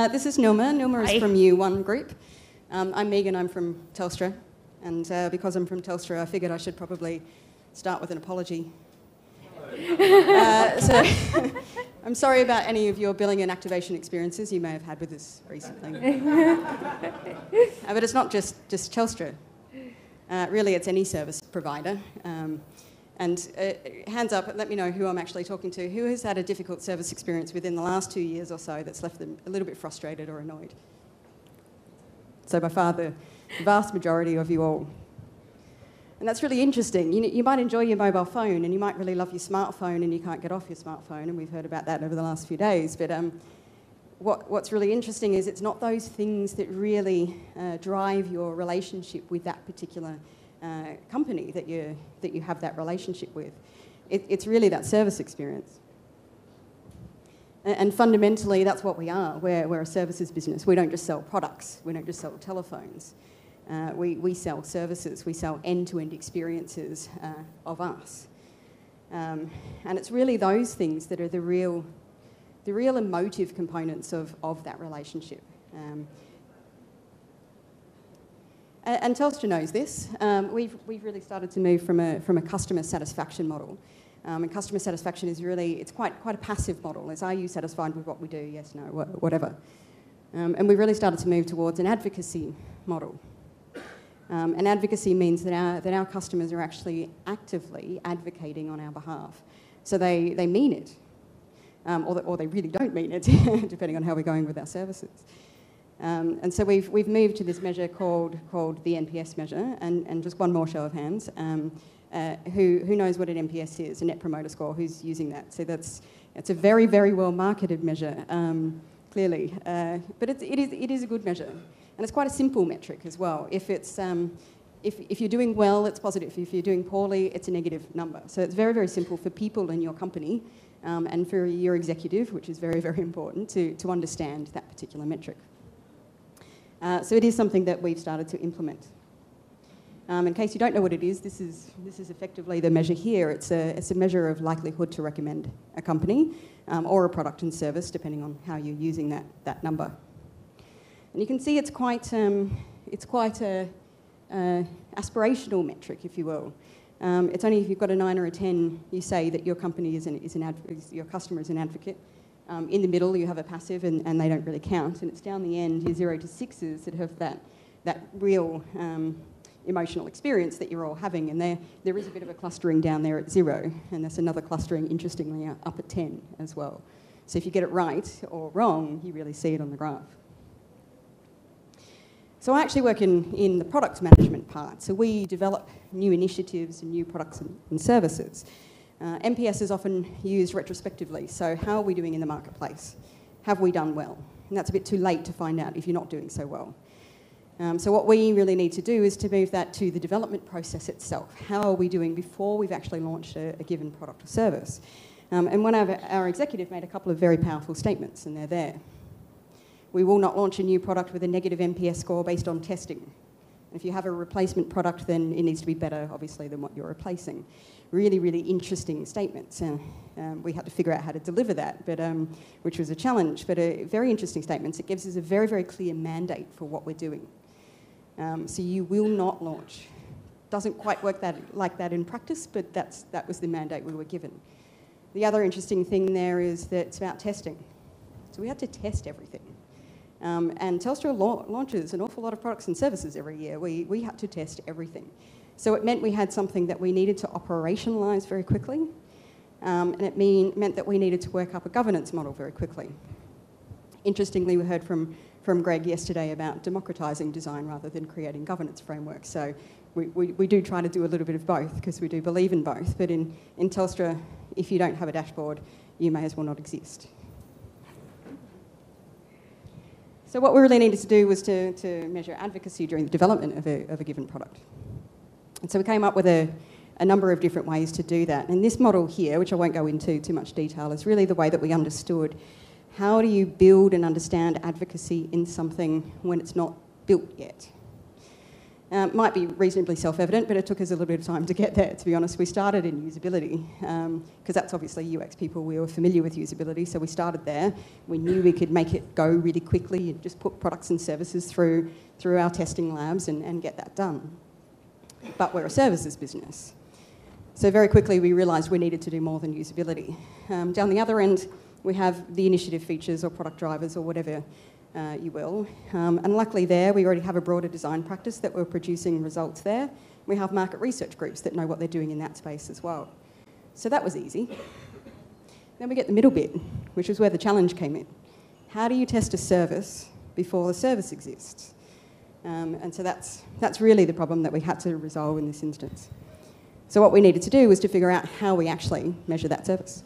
This is Nilma. Nilma is from U1 Group. I'm Megan, I'm from Telstra. And because I'm from Telstra, I figured I should probably start with an apology. So I'm sorry about any of your billing and activation experiences you may have had with us recently. But it's not just Telstra. Really, it's any service provider. Hands up, let me know who I'm actually talking to. Who has had a difficult service experience within the last 2 years or so that's left them a little bit frustrated or annoyed? So by far the vast majority of you all. And that's really interesting. You might enjoy your mobile phone and you might really love your smartphone and you can't get off your smartphone, and we've heard about that over the last few days. But what's really interesting is it's not those things that really drive your relationship with that particular company that you have that relationship with. It's really that service experience. And fundamentally, that's what we are. We're a services business. We don't just sell products. We don't just sell telephones. We sell services. We sell end-to-end experiences of us. And it's really those things that are the real emotive components of that relationship. And Telstra knows this. We've really started to move from a customer satisfaction model. And customer satisfaction is really, it's quite a passive model. It's, are you satisfied with what we do? Yes, no, whatever. And we've really started to move towards an advocacy model. And advocacy means that our customers are actually actively advocating on our behalf. So they mean it, or they really don't mean it, depending on how we're going with our services. And so we've moved to this measure called the NPS measure, and just one more show of hands. Who knows what an NPS is, a Net Promoter Score, who's using that? So it's a very, very well marketed measure, clearly. But it is a good measure. And it's quite a simple metric as well. If you're doing well, it's positive. If you're doing poorly, it's a negative number. So it's very, very simple for people in your company and for your executive, which is very, very important, to understand that particular metric. So it is something that we've started to implement. In case you don't know what it is, this is effectively the measure here. It's a measure of likelihood to recommend a company or a product and service, depending on how you're using that number. And you can see it's quite a aspirational metric, if you will. It's only if you've got a 9 or a 10, you say that your company your customer is an advocate. In the middle, you have a passive, and they don't really count. And it's down the end, your 0 to 6s that have that real emotional experience that you're all having. And there is a bit of a clustering down there at 0, and there's another clustering, interestingly, up at 10 as well. So if you get it right or wrong, you really see it on the graph. So I actually work in the product management part. So we develop new initiatives and new products and services. NPS is often used retrospectively. So how are we doing in the marketplace? Have we done well? And that's a bit too late to find out if you're not doing so well. So what we really need to do is to move that to the development process itself. How are we doing before we've actually launched a given product or service? And one of our executive made a couple of very powerful statements, and they're there. We will not launch a new product with a negative NPS score based on testing. And if you have a replacement product, then it needs to be better, obviously, than what you're replacing. Really, really interesting statements. We had to figure out how to deliver that, which was a challenge, but very interesting statements. It gives us a very, very clear mandate for what we're doing. So you will not launch. Doesn't quite work like that in practice, but that was the mandate we were given. The other interesting thing there is that it's about testing. So we had to test everything. And Telstra launches an awful lot of products and services every year. We had to test everything. So it meant we had something that we needed to operationalise very quickly, and it meant that we needed to work up a governance model very quickly. Interestingly, we heard from Greg yesterday about democratising design rather than creating governance frameworks. So we do try to do a little bit of both because we do believe in both. But in Telstra, if you don't have a dashboard, you may as well not exist. So what we really needed to do was to measure advocacy during the development of a given product. And so we came up with a number of different ways to do that. And this model here, which I won't go into too much detail, is really the way that we understood how do you build and understand advocacy in something when it's not built yet. Might be reasonably self-evident, but it took us a little bit of time to get there, to be honest. We started in usability, because that's obviously UX people. We were familiar with usability, so we started there. We knew we could make it go really quickly and just put products and services through our testing labs and get that done. But we're a services business. So very quickly we realised we needed to do more than usability. Down the other end, we have the initiative features or product drivers or whatever you will. And luckily there, we already have a broader design practice that we're producing results there. We have market research groups that know what they're doing in that space as well. So that was easy. Then we get the middle bit, which is where the challenge came in. How do you test a service before the service exists? And so that's really the problem that we had to resolve in this instance. So what we needed to do was to figure out how we actually measure that service.